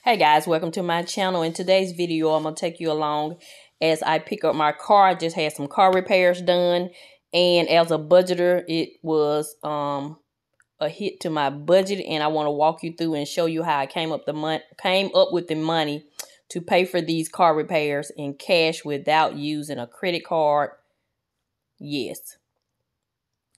Hey guys, welcome to my channel. In today's video, I'm going to take you along as I pick up my car. I just had some car repairs done, and as a budgeter, it was a hit to my budget, and I want to walk you through and show you how I came up with the money to pay for these car repairs in cash without using a credit card. Yes.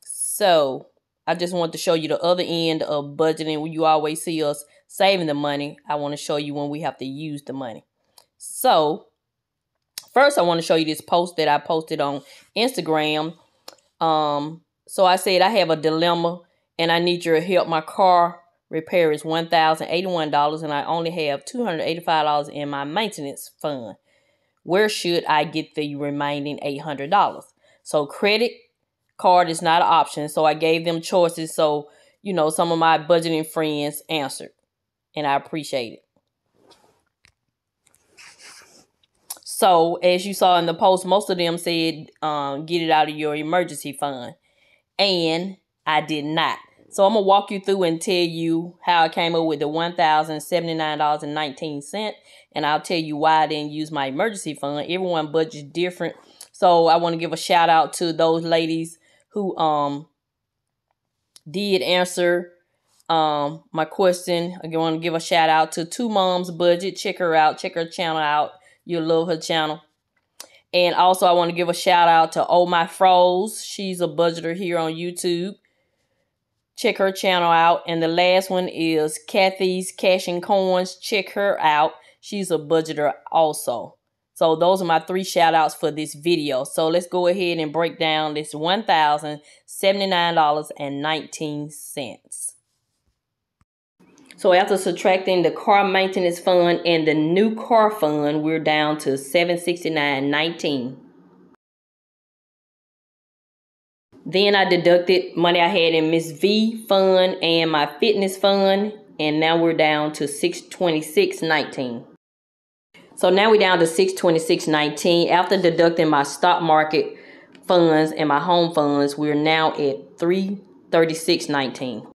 So, I just want to show you the other end of budgeting. When you always see us saving the money, I want to show you when we have to use the money. So, first I want to show you this post that I posted on Instagram. So I said I have a dilemma and I need your help. My car repair is $1,081 and I only have $285 in my maintenance fund. Where should I get the remaining $800? So credit card is not an option. So I gave them choices. So, you know, some of my budgeting friends answered, and I appreciate it. So as you saw in the post, most of them said, get it out of your emergency fund, and I did not. So I'm going to walk you through and tell you how I came up with the $1,079.19, and I'll tell you why I didn't use my emergency fund. Everyone budgets different. So I want to give a shout out to those ladies who did answer my question. I want to give a shout out to Two Moms Budget. Check her out. Check her channel out. You'll love her channel. And also I want to give a shout out to Oh My Froze. She's a budgeter here on YouTube. Check her channel out. And the last one is Kathy's Cash and Coins. Check her out. She's a budgeter also. So those are my 3 shout outs for this video. So let's go ahead and break down this $1,079.19. So after subtracting the car maintenance fund and the new car fund, we're down to $769.19. Then I deducted money I had in Mrs Vee fund and my fitness fund, and now we're down to $626.19. So now we're down to $626.19. After deducting my stock market funds and my home funds, we're now at $336.19.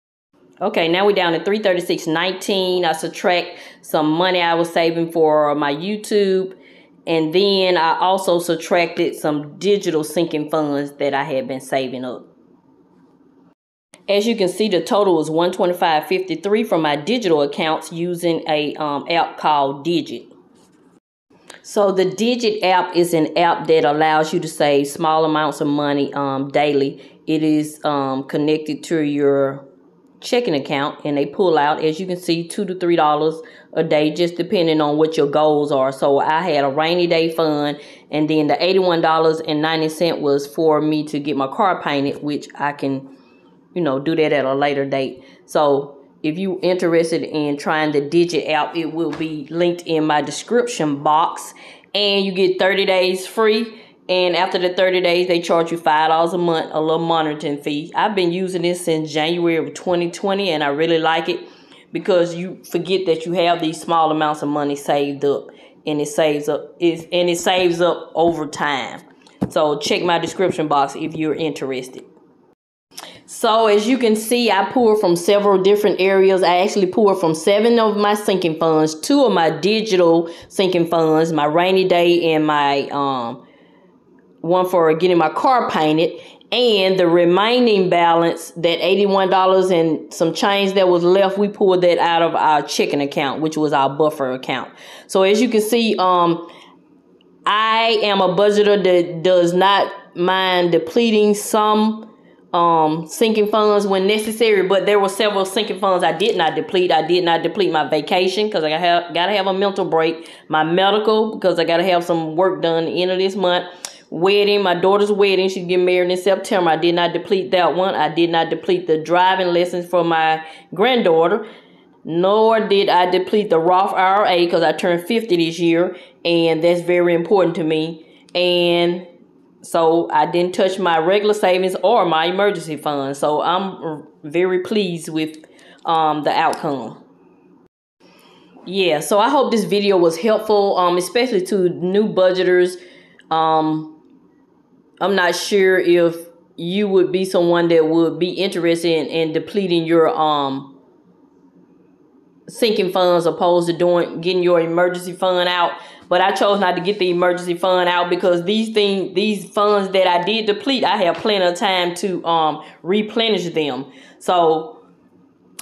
Okay, now we're down to $336.19. I subtract some money I was saving for my YouTube, and then I also subtracted some digital sinking funds that I had been saving up. As you can see, the total was $125.53 from my digital accounts using a app called Digit. So the Digit app is an app that allows you to save small amounts of money daily. It is connected to your checking account, and they pull out, as you can see, $2 to $3 a day, just depending on what your goals are. So I had a rainy day fund, and then the $81.90 was for me to get my car painted, which I can, you know, do that at a later date. So if you're interested in trying the Digit app, it will be linked in my description box, and you get 30 days free. And after the 30 days, they charge you $5 a month, a little monitoring fee. I've been using this since January of 2020, and I really like it because you forget that you have these small amounts of money saved up, and it saves up over time. So check my description box if you're interested. So as you can see, I pulled from several different areas. I actually pulled from 7 of my sinking funds, 2 of my digital sinking funds, my rainy day and my one for getting my car painted, and the remaining balance, that $81 and some change that was left, we pulled that out of our checking account, which was our buffer account. So as you can see, I am a budgeter that does not mind depleting some sinking funds when necessary, but there were several sinking funds I did not deplete. I did not deplete my vacation because I gotta have a mental break, my medical because I gotta have some work done at the end of this month, wedding, my daughter's wedding, she's getting married in September. I did not deplete that one. I did not deplete the driving lessons for my granddaughter, nor did I deplete the Roth IRA because I turned 50 this year, and that's very important to me. And so I didn't touch my regular savings or my emergency fund. So I'm very pleased with the outcome. Yeah, so I hope this video was helpful, especially to new budgeters. I'm not sure if you would be someone that would be interested in depleting your sinking funds opposed to getting your emergency fund out. But I chose not to get the emergency fund out because these funds that I did deplete, I have plenty of time to replenish them. So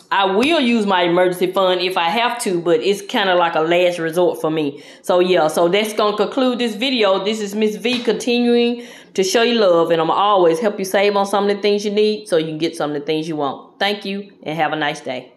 I will use my emergency fund if I have to, but it's kind of like a last resort for me. So yeah, so that's going to conclude this video. This is Miss V continuing to show you love, and I'm always help you save on some of the things you need so you can get some of the things you want. Thank you, and have a nice day.